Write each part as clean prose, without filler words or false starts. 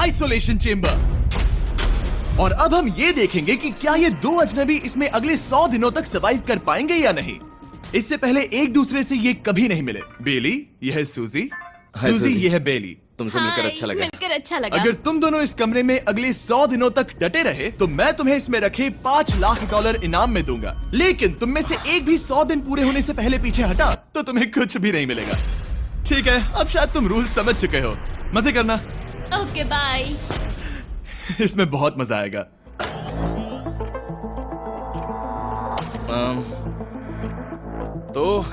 Isolation chamber. और अब हम ये देखेंगे कि क्या ये दो अजनबी इसमें अगले 100 दिनों तक सर्वाइव कर पाएंगे या नहीं। इससे पहले एक दूसरे से ये कभी नहीं मिले। बेली, यह है सूजी, सूजी ये है बेली। तुमसे मिलकर अच्छा लगा। मिलकर अच्छा लगा। अगर तुम दोनों इस कमरे में अगले 100 दिनों तक डटे रहे तो मैं तुम्हें इसमें रखे $5 लाख इनाम में दूंगा। लेकिन तुम में से एक भी 100 दिन पूरे होने से पहले पीछे हटा तो तुम्हें कुछ भी नहीं मिलेगा। ठीक है, अब शायद तुम रूल समझ चुके हो। मजे करना। Okay bye. इसमें बहुत मजा आएगा। तो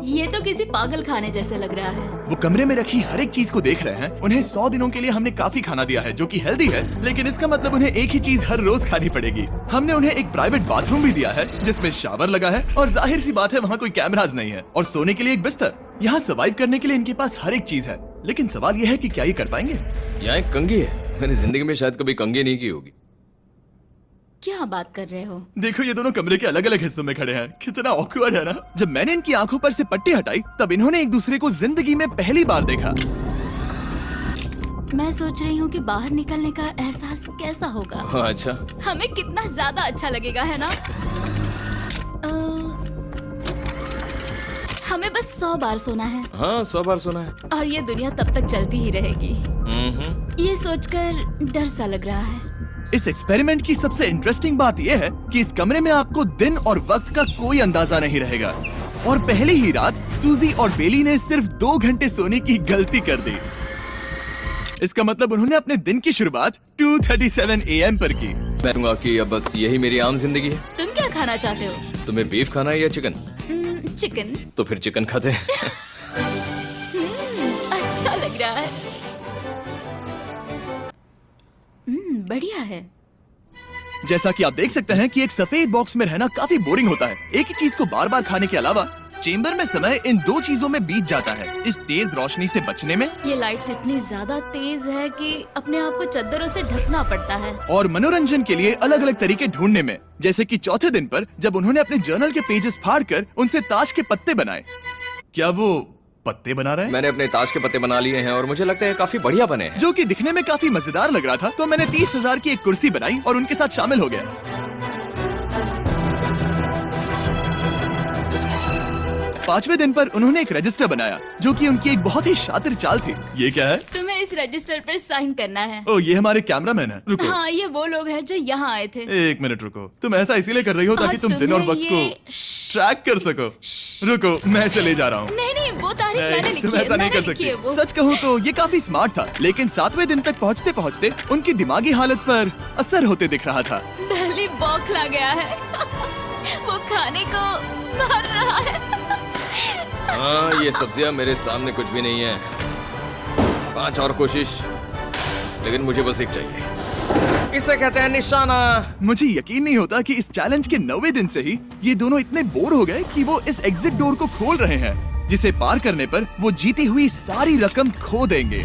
ये तो किसी पागल खाने जैसे लग रहा है। वो कमरे में रखी हर एक चीज को देख रहे हैं। उन्हें 100 दिनों के लिए हमने काफी खाना दिया है जो कि हेल्दी है, लेकिन इसका मतलब उन्हें एक ही चीज हर रोज खानी पड़ेगी। हमने उन्हें एक प्राइवेट बाथरूम भी दिया है जिसमें शावर लगा है और जाहिर सी बात है वहाँ कोई कैमराज नहीं है, और सोने के लिए एक बिस्तर। यहाँ सर्वाइव करने के लिए इनके पास हर एक चीज है, लेकिन सवाल यह है कि क्या ये कर पाएंगे। यहाँ एक कंघी है। मैंने जिंदगी में शायद कभी कंघी नहीं की होगी। क्या बात कर रहे हो? देखो ये दोनों कमरे के अलग अलग हिस्सों में खड़े हैं। कितना ऑकवर्ड है ना। जब मैंने इनकी आंखों पर से पट्टी हटाई तब इन्होंने एक दूसरे को जिंदगी में पहली बार देखा। मैं सोच रही हूँ कि बाहर निकलने का एहसास कैसा होगा। अच्छा, हमें कितना ज्यादा अच्छा लगेगा, है ना? हमें बस 100 बार सोना है। हाँ 100 बार सोना है। और ये दुनिया तब तक चलती ही रहेगी। ये सोचकर डर सा लग रहा है। इस एक्सपेरिमेंट की सबसे इंटरेस्टिंग बात यह है कि इस कमरे में आपको दिन और वक्त का कोई अंदाजा नहीं रहेगा। और पहले ही रात सूजी और बेली ने सिर्फ 2 घंटे सोने की गलती कर दी। इसका मतलब उन्होंने अपने दिन की शुरुआत 2:37 AM पर की। मैं कहूंगा कि अब बस यही मेरी आम जिंदगी है। तुम क्या खाना चाहते हो? तुम्हें बीफ खाना है या चिकन? चिकन। तो फिर चिकन खाते हैं। अच्छा लग रहा है। बढ़िया है। जैसा कि आप देख सकते हैं कि एक सफेद बॉक्स में रहना काफी बोरिंग होता है। एक ही चीज को बार बार खाने के अलावा चेम्बर में समय इन 2 चीजों में बीत जाता है। इस तेज रोशनी से बचने में, ये लाइट्स इतनी ज्यादा तेज है कि अपने आप को चद्दरों से ढकना पड़ता है। और मनोरंजन के लिए अलग अलग तरीके ढूंढने में, जैसे कि चौथे दिन पर जब उन्होंने अपने जर्नल के पेजेस फाड़कर उनसे ताश के पत्ते बनाए। क्या वो पत्ते बना रहे हैं? मैंने अपने ताश के पत्ते बना लिए हैं और मुझे लगता है काफी बढ़िया बने हैं। जो कि दिखने में काफी मजेदार लग रहा था, तो मैंने 30,000 की एक कुर्सी बनाई और उनके साथ शामिल हो गया। 5वें दिन पर उन्होंने एक रजिस्टर बनाया जो कि उनकी एक बहुत ही शातिर चाल थी। ये क्या है? तुम्हें इस रजिस्टर पर साइन करना है। ओ, ये हमारे कैमरामैन है। रुको। हाँ, ये वो लोग हैं जो यहाँ आए थे। 1 मिनट रुको। तुम ऐसा इसीलिए कर रही हो ताकि तुम दिन और वक्त को ट्रैक कर सको। रुको, मैं इसे ले जा रहा हूँ। नहीं, वो तारीख मैंने लिखी तुम है। ऐसा नहीं कर सकती। सच कहूँ तो ये काफी स्मार्ट था, लेकिन 7वें दिन तक पहुँचते पहुँचते उनकी दिमागी हालत पर असर होते दिख रहा था। पहली बौखला गया है। वो खाने को मार रहा है। हाँ, ये सब्जियां मेरे सामने कुछ भी नहीं है। 5 और कोशिश, लेकिन मुझे बस एक चाहिए। इसे कहते हैं निशाना। मुझे यकीन नहीं होता कि इस चैलेंज के 9वें दिन से ही ये दोनों इतने बोर हो गए कि वो इस एग्जिट डोर को खोल रहे हैं, जिसे पार करने पर वो जीती हुई सारी रकम खो देंगे।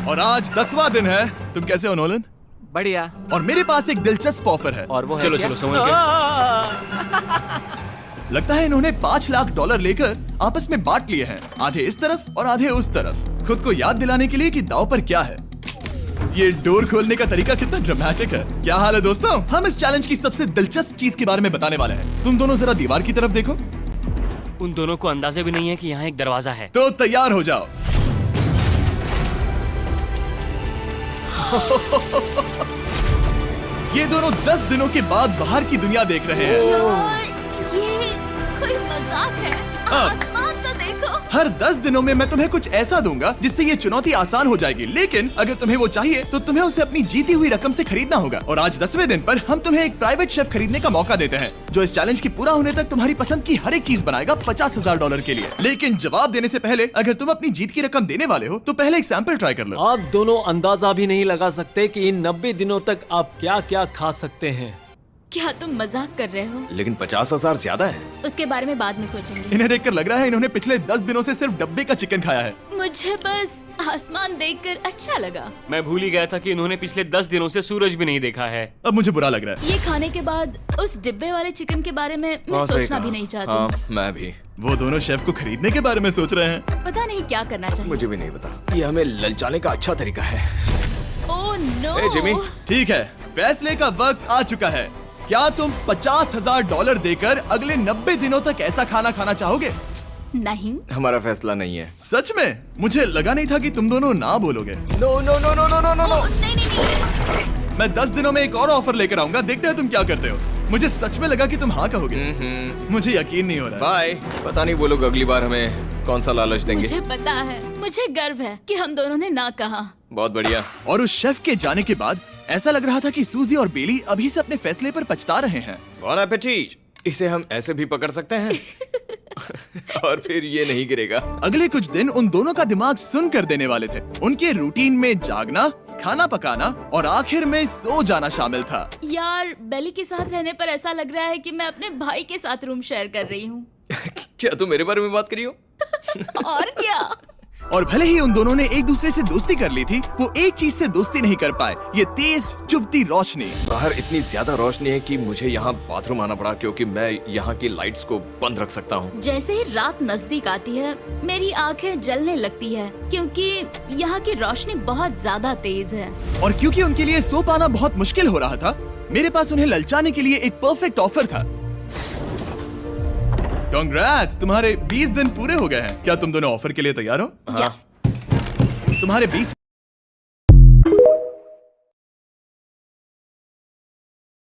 और आज 10वां दिन है। तुम कैसे हो नोलन? बढ़िया। और मेरे पास एक दिलचस्प ऑफर है। और वो है चलो क्या? चलो संभल के। लगता है इन्होंने $5 लाख लेकर आपस में बांट लिए हैं, आधे इस तरफ और आधे उस तरफ, खुद को याद दिलाने के लिए कि दाव पर क्या है। ये डोर खोलने का तरीका कितना ड्रामेटिक है। क्या हाल है दोस्तों? हम इस चैलेंज की सबसे दिलचस्प चीज के बारे में बताने वाले हैं। तुम दोनों जरा दीवार की तरफ देखो। उन दोनों को अंदाजा भी नहीं है कि यहाँ एक दरवाजा है। तो तैयार हो जाओ। ये दोनों 10 दिनों के बाद बाहर की दुनिया देख रहे हैं। यार, ये कोई मजाक है। आसमान तो देखो। हर 10 दिनों में मैं तुम्हें कुछ ऐसा दूंगा जिससे ये चुनौती आसान हो जाएगी, लेकिन अगर तुम्हें वो चाहिए तो तुम्हें उसे अपनी जीती हुई रकम से खरीदना होगा। और आज 10वें दिन पर हम तुम्हें एक प्राइवेट शेफ खरीदने का मौका देते हैं जो इस चैलेंज के पूरा होने तक तुम्हारी पसंद की हर एक चीज बनाएगा $50,000 के लिए। लेकिन जवाब देने से पहले अगर तुम अपनी जीत की रकम देने वाले हो तो पहले एक सैंपल ट्राई कर लो। आप दोनों अंदाजा भी नहीं लगा सकते कि इन 90 दिनों तक आप क्या क्या खा सकते हैं। क्या तुम मजाक कर रहे हो? लेकिन 50,000 ज्यादा है। उसके बारे में बाद में सोचेंगे। इन्हें देखकर लग रहा है इन्होंने पिछले 10 दिनों से सिर्फ डब्बे का चिकन खाया है। मुझे बस आसमान देखकर अच्छा लगा। मैं भूल ही गया था कि इन्होंने पिछले 10 दिनों से सूरज भी नहीं देखा है। अब मुझे बुरा लग रहा है। ये खाने के बाद उस डिब्बे वाले चिकन के बारे में मैं सोचना भी नहीं चाहती। हाँ, मैं भी। वो दोनों शेफ को खरीदने के बारे में सोच रहे हैं। पता नहीं क्या करना चाहिए। मुझे भी नहीं पता। ये हमें ललचाने का अच्छा तरीका है। नो ए, जिमी। ठीक है, फैसले का वक्त आ चुका है। क्या तुम $50,000 देकर अगले 90 दिनों तक ऐसा खाना खाना चाहोगे? नहीं। हमारा फैसला नहीं है। सच में? मुझे लगा नहीं था कि तुम दोनों ना बोलोगे। No no no no no no no no. नहीं नहीं नहीं। मैं 10 दिनों में एक और ऑफर लेकर आऊंगा, देखते हैं तुम क्या करते हो। मुझे सच में लगा कि तुम हाँ कहोगे। मुझे यकीन नहीं हो रहा है। बाय। पता नहीं वो लोग अगली बार हमें कौन सा लालच देंगे। मुझे पता है, मुझे गर्व है कि हम दोनों ने ना कहा। बहुत बढ़िया। और उस शेफ के जाने के बाद ऐसा लग रहा था कि सूजी और बेली अभी से अपने फैसले पर पछता रहे हैं। बॉन एपेटीट। इसे हम ऐसे भी पकड़ सकते हैं और फिर ये नहीं गिरेगा। अगले कुछ दिन उन दोनों का दिमाग सुन कर देने वाले थे। उनके रूटीन में जागना, खाना पकाना और आखिर में सो जाना शामिल था। यार, बेली के साथ रहने पर ऐसा लग रहा है कि मैं अपने भाई के साथ रूम शेयर कर रही हूँ। क्या तुम मेरे बारे में बात करी हो? और क्या? और भले ही उन दोनों ने एक दूसरे से दोस्ती कर ली थी, वो एक चीज से दोस्ती नहीं कर पाए, ये तेज चुभती रोशनी। बाहर इतनी ज्यादा रोशनी है कि मुझे यहाँ बाथरूम आना पड़ा क्योंकि मैं यहाँ की लाइट्स को बंद रख सकता हूँ। जैसे ही रात नजदीक आती है, मेरी आंखें जलने लगती है क्योंकि यहाँ की रोशनी बहुत ज्यादा तेज है। और क्योंकि उनके लिए सो पाना बहुत मुश्किल हो रहा था, मेरे पास उन्हें ललचाने के लिए एक परफेक्ट ऑफर था। कांग्रेट्स, तुम्हारे 20 दिन पूरे हो गए हैं। क्या तुम दोनों ऑफर के लिए तैयार हो? हाँ। तुम्हारे 20